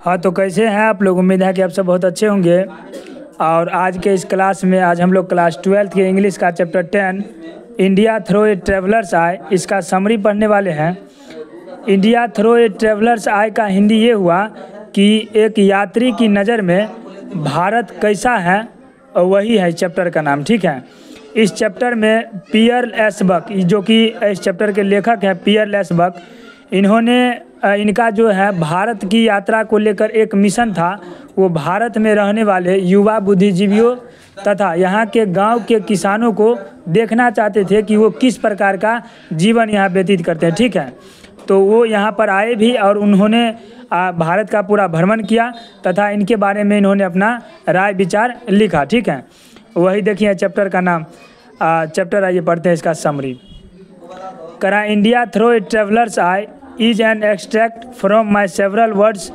हाँ, तो कैसे हैं आप लोग। उम्मीद है कि आप सब बहुत अच्छे होंगे। और आज के इस क्लास में आज हम लोग क्लास 12 के इंग्लिश का chapter 10 India through a travellers आए इसका समरी पढ़ने वाले हैं। इंडिया थ्रो ए ट्रेवलर्स आए का हिंदी ये हुआ कि एक यात्री की नज़र में भारत कैसा है, और वही है चैप्टर का नाम। ठीक है, इस चैप्टर में पियर एस बक, जो कि इस चैप्टर के लेखक हैं पियर एस बक, इनका जो है भारत की यात्रा को लेकर एक मिशन था। वो भारत में रहने वाले युवा बुद्धिजीवियों तथा यहाँ के गांव के किसानों को देखना चाहते थे कि वो किस प्रकार का जीवन यहाँ व्यतीत करते हैं। ठीक है, तो वो यहाँ पर आए भी और उन्होंने भारत का पूरा भ्रमण किया तथा इनके बारे में इन्होंने अपना राय विचार लिखा। ठीक है, वही देखिए चैप्टर का नाम। चैप्टर आइए पढ़ते हैं इसका समरी। करा India through a traveller's eye is an extract from my several words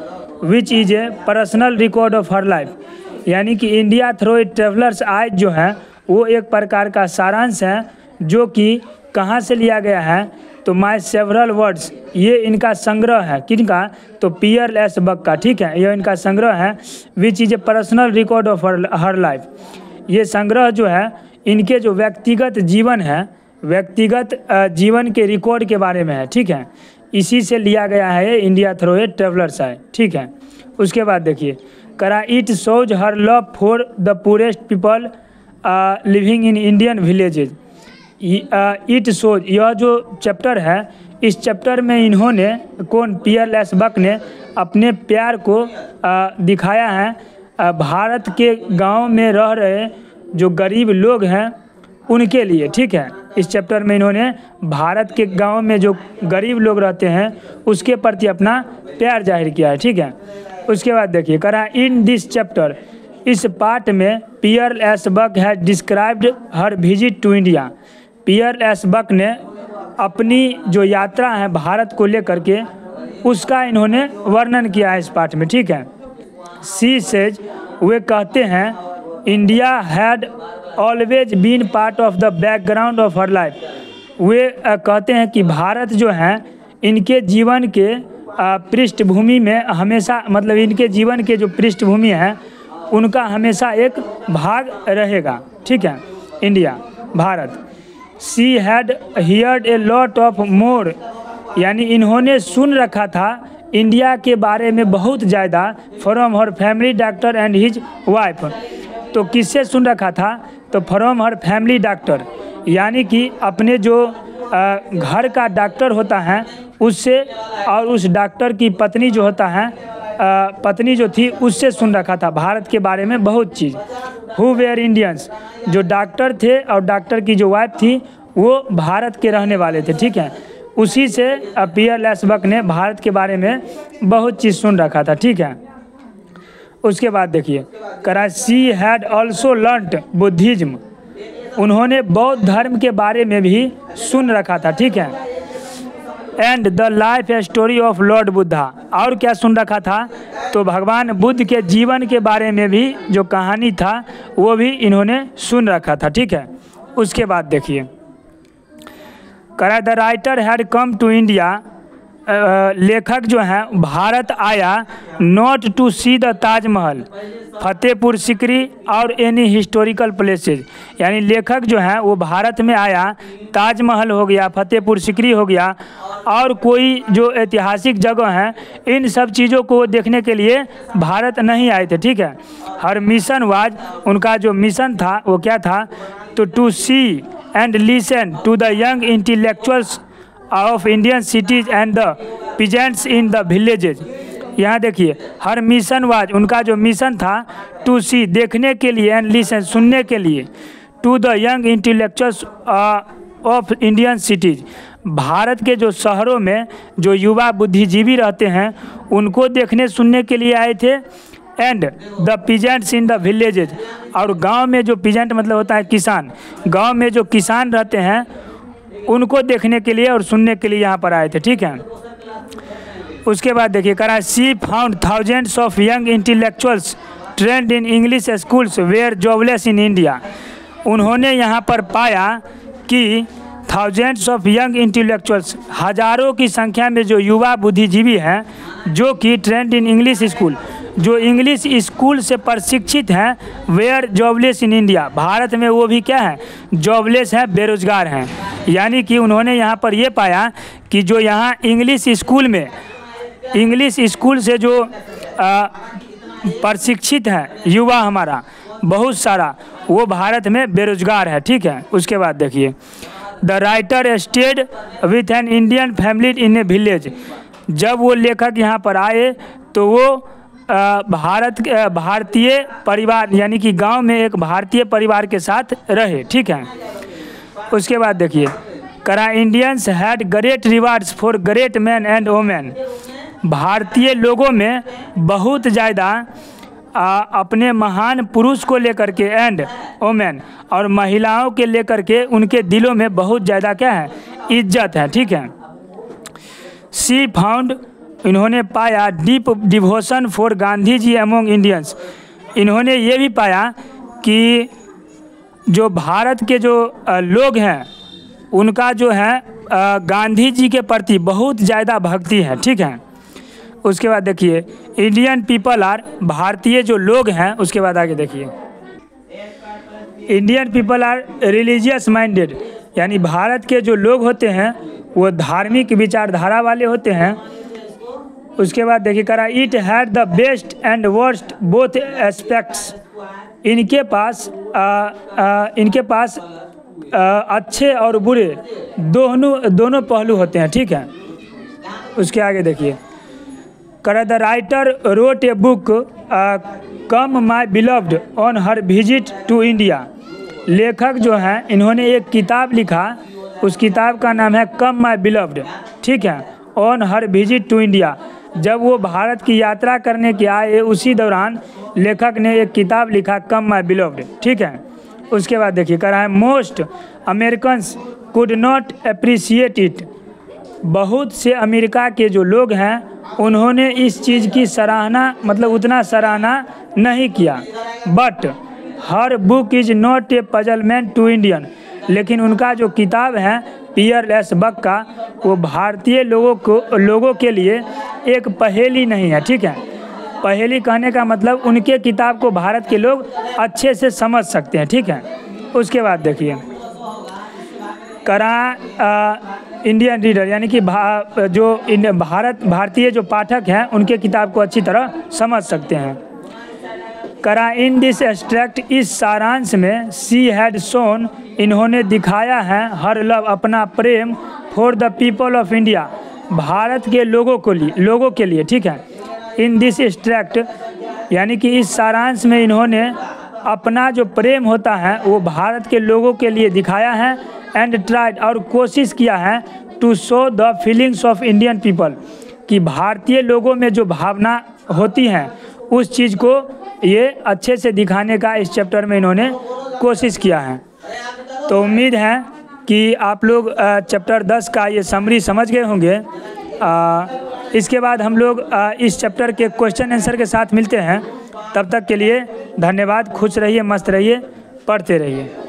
which is a personal record of her life। यानी कि इंडिया थ्रो ए ट्रेवलर्स आई जो है वो एक प्रकार का सारांश है जो कि कहाँ से लिया गया है, तो माय सेवरल वर्ड्स, ये इनका संग्रह है। किनका, तो पियर एस बक का। ठीक है, ये इनका संग्रह है which is a personal record of her life. ये संग्रह जो है इनके जो व्यक्तिगत जीवन है, व्यक्तिगत जीवन के रिकॉर्ड के बारे में है। ठीक है, इसी से लिया गया है इंडिया थ्रो ए ट्रेवलर्स आए। ठीक है, उसके बाद देखिए करा it shows her love for the purest people living in Indian villages. It shows, यह जो चैप्टर है इस चैप्टर में इन्होंने पियर एस बक ने अपने प्यार को दिखाया है भारत के गांव में रह रहे जो गरीब लोग हैं उनके लिए। ठीक है, इस चैप्टर में इन्होंने भारत के गांव में जो गरीब लोग रहते हैं उसके प्रति अपना प्यार जाहिर किया है। ठीक है, उसके बाद देखिए करा इन दिस चैप्टर, इस पार्ट में Pearl S Buck has described her visit to India. Pearl S Buck ने अपनी जो यात्रा है भारत को लेकर के उसका इन्होंने वर्णन किया है इस पार्ट में। ठीक है, सी सेज, वे कहते हैं India had always been part of the background of her life. वे कहते हैं कि भारत जो है इनके जीवन के पृष्ठभूमि में हमेशा, मतलब इनके जीवन के जो पृष्ठभूमि है उनका हमेशा एक भाग रहेगा। ठीक है, India, Bharat. She had heard a lot of more, यानी इन्होंने सुन रखा था इंडिया के बारे में बहुत ज़्यादा from her family doctor and his wife. तो किससे सुन रखा था, तो फ्रॉम हर फैमिली डॉक्टर, यानी कि अपने जो घर का डॉक्टर होता है उससे, और उस डॉक्टर की पत्नी जो होता है पत्नी जो थी उससे सुन रखा था भारत के बारे में बहुत चीज़। हु वेयर इंडियंस, जो डॉक्टर थे और डॉक्टर की जो वाइफ थी वो भारत के रहने वाले थे। ठीक है, उसी से पियर एस बक ने भारत के बारे में बहुत चीज़ सुन रखा था। ठीक है, उसके बाद देखिए करा she had also learned Buddhism, उन्होंने बौद्ध धर्म के बारे में भी सुन रखा था। ठीक है, and the life story of Lord Buddha, और क्या सुन रखा था, तो भगवान बुद्ध के जीवन के बारे में भी जो कहानी था वो भी इन्होंने सुन रखा था। ठीक है, उसके बाद देखिए करा the writer had come to India, लेखक जो हैं भारत आया not to see the Taj Mahal, Fatehpur Sikri और एनी हिस्टोरिकल प्लेसेज, यानी लेखक जो हैं वो भारत में आया, ताजमहल हो गया, फतेहपुर सिकरी हो गया और कोई जो ऐतिहासिक जगह हैं इन सब चीज़ों को देखने के लिए भारत नहीं आए थे। ठीक है, हर मिशन वाज, उनका जो मिशन था वो क्या था, तो to see and listen to the young intellectuals of Indian cities and the peasants in the villages. यहाँ देखिए हर मिशन वाज, उनका जो मिशन था टू सी, देखने के लिए, एंड लिसन, सुनने के लिए, to the young intellectuals of Indian cities, भारत के जो शहरों में जो युवा बुद्धिजीवी रहते हैं उनको देखने सुनने के लिए आए थे। And the peasants in the villages, और गांव में जो पीजेंट मतलब होता है किसान, गांव में जो किसान रहते हैं उनको देखने के लिए और सुनने के लिए यहाँ पर आए थे। ठीक है, उसके बाद देखिए करा she found thousands of young intellectuals trained in English schools were jobless in India. उन्होंने यहाँ पर पाया कि थाउजेंड्स ऑफ यंग इंटेलेक्चुअल्स, हज़ारों की संख्या में जो युवा बुद्धिजीवी हैं जो कि ट्रेंड इन इंग्लिश स्कूल, जो इंग्लिश स्कूल से प्रशिक्षित हैं, वेयर जॉबलेस इन इंडिया, भारत में वो भी क्या है, जॉबलेस हैं, बेरोजगार हैं। यानी कि उन्होंने यहाँ पर ये पाया कि जो यहाँ इंग्लिश स्कूल में, इंग्लिश स्कूल से जो प्रशिक्षित हैं युवा हमारा बहुत सारा, वो भारत में बेरोजगार है। ठीक है, उसके बाद देखिए, the writer stayed with an Indian family in A village. जब वो लेखक यहाँ पर आए तो वो भारतीय परिवार यानी कि गांव में एक भारतीय परिवार के साथ रहे। ठीक है, उसके बाद देखिए, करा Indians had great rewards for great man and women. भारतीय लोगों में बहुत ज़्यादा अपने महान पुरुष को लेकर के एंड वोमेन और महिलाओं के लेकर के उनके दिलों में बहुत ज़्यादा क्या है, इज्जत है। ठीक है, सी फाउंड, इन्होंने पाया deep devotion for Gandhi ji among Indians. इन्होंने ये भी पाया कि जो भारत के जो लोग हैं उनका जो है गांधी जी के प्रति बहुत ज़्यादा भक्ति है। ठीक है, उसके बाद देखिए, इंडियन पीपल आर, भारतीय जो लोग हैं, उसके बाद आगे देखिए, Indian people are religious minded, यानी भारत के जो लोग होते हैं वो धार्मिक विचारधारा वाले होते हैं। उसके बाद देखिए, करा it had the best and worst both aspects. इनके पास अच्छे और बुरे दोनों पहलू होते हैं। ठीक है, उसके आगे देखिए, करा the writer wrote a book come my beloved on her visit to India. लेखक जो हैं इन्होंने एक किताब लिखा, उस किताब का नाम है कम माई बिलव्ड। ठीक है, on her visit to India. जब वो भारत की यात्रा करने के आए उसी दौरान लेखक ने एक किताब लिखा कम माई बिलव्ड। ठीक है, उसके बाद देखिए, करा है most Americans could not appreciate it. बहुत से अमेरिका के जो लोग हैं उन्होंने इस चीज़ की सराहना, मतलब उतना सराहना नहीं किया। But her book is not a puzzlement to Indian. लेकिन उनका जो किताब है पीयर एस बक का, वो भारतीय लोगों के लिए एक पहेली नहीं है। ठीक है, पहेली कहने का मतलब उनके किताब को भारत के लोग अच्छे से समझ सकते हैं। ठीक है, उसके बाद देखिए, करा इंडियन रीडर, यानी कि भारतीय जो पाठक हैं उनके किताब को अच्छी तरह समझ सकते हैं। करा इन दिस एक्सट्रैक्ट, इस सारांश में, सी हैड शोन, इन्होंने दिखाया है, हर लव, अपना प्रेम, for the people of India, Bharat के लोगों के लिए। ठीक है, इन दिस एक्सट्रैक्ट यानी कि इस सारांश में इन्होंने अपना जो प्रेम होता है वो भारत के लोगों के लिए दिखाया है। एंड ट्राइड, और कोशिश किया है, to show the feelings of Indian people, कि भारतीय लोगों में जो भावना होती हैं उस चीज़ को ये अच्छे से दिखाने का इस चैप्टर में इन्होंने कोशिश किया है। तो उम्मीद है कि आप लोग चैप्टर 10 का ये समरी समझ गए होंगे। इसके बाद हम लोग इस चैप्टर के क्वेश्चन आंसर के साथ मिलते हैं। तब तक के लिए धन्यवाद। खुश रहिए, मस्त रहिए, पढ़ते रहिए।